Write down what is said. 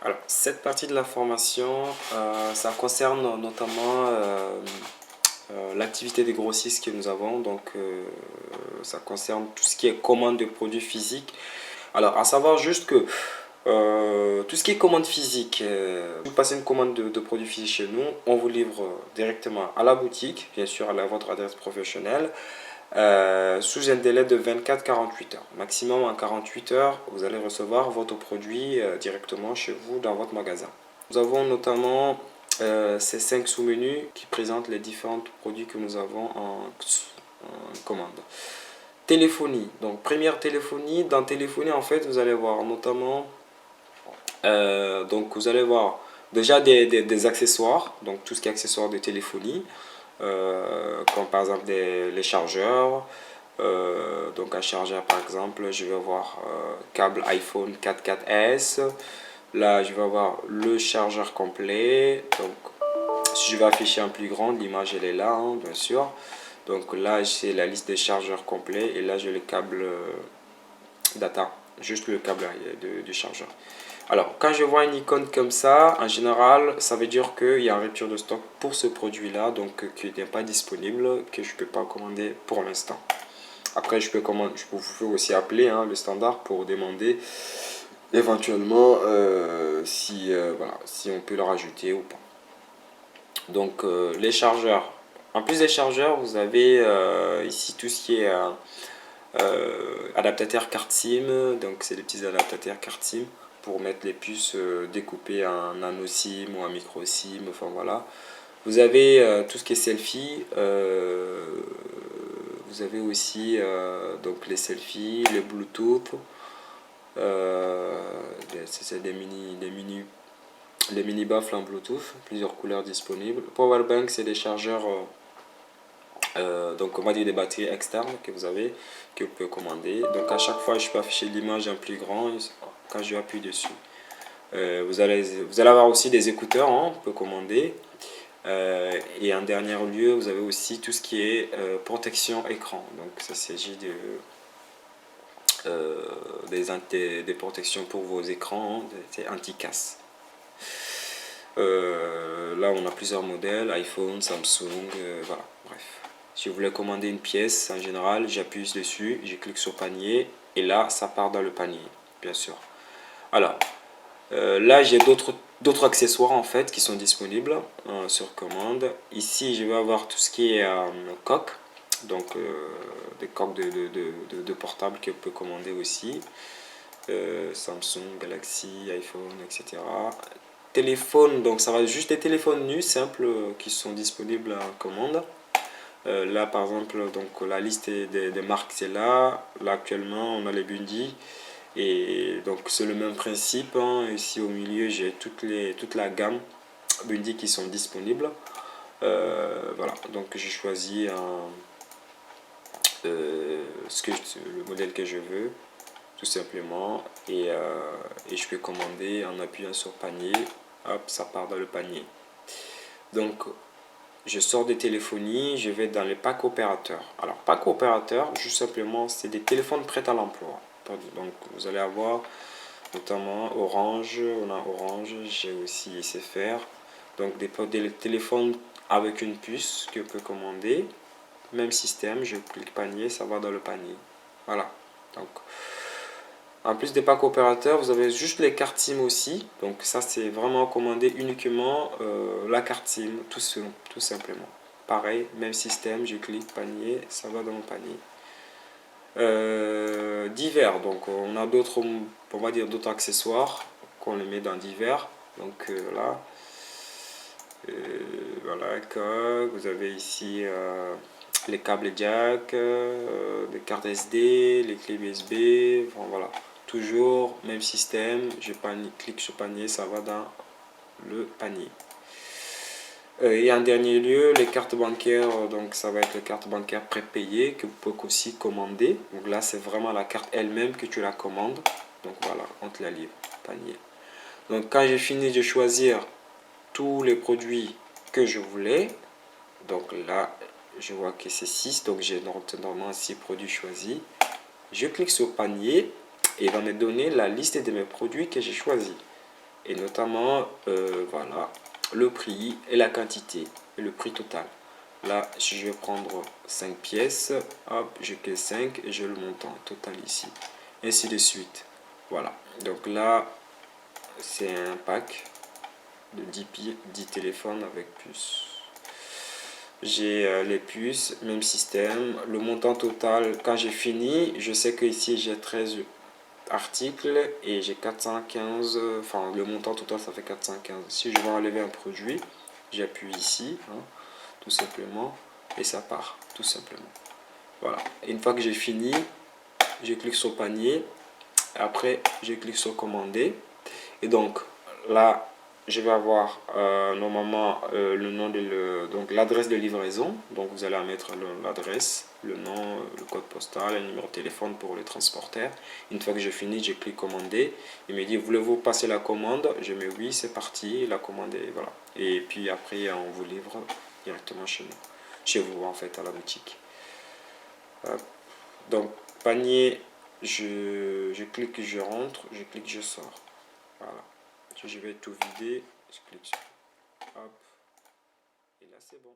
Alors, cette partie de la formation, ça concerne notamment l'activité des grossistes que nous avons. Donc, ça concerne tout ce qui est commande de produits physiques. Alors, à savoir juste que tout ce qui est commande physique, vous passez une commande de produits physiques chez nous, on vous livre directement à la boutique, bien sûr à votre adresse professionnelle, sous un délai de 24-48 heures. Maximum en 48 heures, vous allez recevoir votre produit directement chez vous dans votre magasin. Nous avons notamment ces 5 sous-menus qui présentent les différents produits que nous avons en commande. Téléphonie. Donc première téléphonie. Dans téléphonie, en fait, vous allez voir notamment donc vous allez voir déjà des accessoires, donc tout ce qui est accessoires de téléphonie, comme par exemple les chargeurs. Donc un chargeur par exemple, je vais avoir câble iPhone 4S. Là, je vais avoir le chargeur complet. Donc, si je vais afficher en plus grand, l'image elle est là, hein, bien sûr. Donc là, c'est la liste des chargeurs complets et là, j'ai le câble data, juste le câble du chargeur. Alors, quand je vois une icône comme ça, en général, ça veut dire qu'il y a une rupture de stock pour ce produit-là, donc qui n'est pas disponible, que je ne peux pas commander pour l'instant. Après, vous pouvez aussi appeler le standard pour demander éventuellement si on peut le rajouter ou pas. Donc, les chargeurs. En plus des chargeurs, vous avez ici tout ce qui est adaptateur carte SIM. Donc, c'est des petits adaptateurs carte SIM pour mettre les puces découpées en nano SIM ou en micro SIM. Enfin voilà. Vous avez tout ce qui est selfie. Vous avez aussi donc les selfies, les Bluetooth. C'est les mini baffles en Bluetooth, plusieurs couleurs disponibles. Powerbank, c'est des chargeurs, donc on va dire des batteries externes que vous avez, que vous pouvez commander. Donc à chaque fois, je peux afficher l'image en plus grand quand je appuie dessus. Vous allez avoir aussi des écouteurs, on peut commander. Et en dernier lieu, vous avez aussi tout ce qui est protection écran. Donc ça s'agit des protections pour vos écrans, c'est anti-casse. Là, on a plusieurs modèles, iPhone, Samsung, voilà, bref. Si vous voulez commander une pièce, en général, j'appuie dessus, je clique sur panier, et là, ça part dans le panier, bien sûr. Alors, là, j'ai d'autres accessoires, en fait, qui sont disponibles sur commande. Ici, je vais avoir tout ce qui est coque, donc des coques de portables que vous pouvez commander aussi. Samsung, Galaxy, iPhone, etc. Téléphone, donc ça va juste des téléphones nus simples qui sont disponibles en commande. Là par exemple, donc la liste des marques c'est là. Là actuellement on a les Bundy et donc c'est le même principe, hein. Ici au milieu j'ai toute la gamme Bundy qui sont disponibles. Voilà, donc j'ai choisi le modèle que je veux tout simplement et je peux commander en appuyant sur panier. Hop, ça part dans le panier. Donc je sors des téléphonies, je vais dans les packs opérateurs. Alors pack opérateur, juste simplement c'est des téléphones prêts à l'emploi. Donc vous allez avoir notamment Orange, on a Orange, j'ai aussi SFR. Donc des téléphones avec une puce que je peux commander. Même système, je clique panier, ça va dans le panier. Voilà. Donc en plus des packs opérateurs, vous avez juste les cartes SIM aussi. Donc ça, c'est vraiment commandé uniquement la carte SIM, tout simplement. Pareil, même système, je clique panier, ça va dans mon panier. Divers, donc on a d'autres, on va dire d'autres accessoires qu'on les met dans divers. Donc là, voilà, coque. Vous avez ici les câbles jack, les cartes SD, les clés USB, enfin, voilà. Toujours même système, je clique sur panier, ça va dans le panier. Et en dernier lieu, les cartes bancaires, donc ça va être les cartes bancaires prépayées que vous pouvez aussi commander. Donc là, c'est vraiment la carte elle-même que tu la commandes. Donc voilà, on te la livre, panier. Donc quand j'ai fini de choisir tous les produits que je voulais, donc là, je vois que c'est 6, donc j'ai normalement 6 produits choisis. Je clique sur panier et il va me donner la liste de mes produits que j'ai choisis. et notamment voilà, le prix et la quantité et le prix total. Là, je vais prendre 5 pièces, hop, je clique 5 et j'ai le montant total ici, ainsi de suite. Voilà, donc là, c'est un pack de 10 téléphones avec puce. J'ai les puces, même système. Le montant total, quand j'ai fini, je sais que ici j'ai 13 articles et j'ai 415, enfin le montant total ça fait 415. Si je veux enlever un produit, j'appuie ici, hein, tout simplement, et ça part, tout simplement. Voilà, et une fois que j'ai fini, je clique sur panier, après je clique sur commander, et donc là je vais avoir normalement le nom donc l'adresse de livraison, donc vous allez mettre l'adresse, le nom, le code postal, le numéro de téléphone pour le transporteur. Une fois que j'ai fini, je clique commander, il me dit voulez-vous passer la commande, je mets oui, c'est parti, la commande est voilà, et puis après on vous livre directement chez vous en fait à la boutique. Donc panier, je clique, je rentre, je clique, je sors. Voilà. Je vais tout vider, je clique sur hop, et là c'est bon.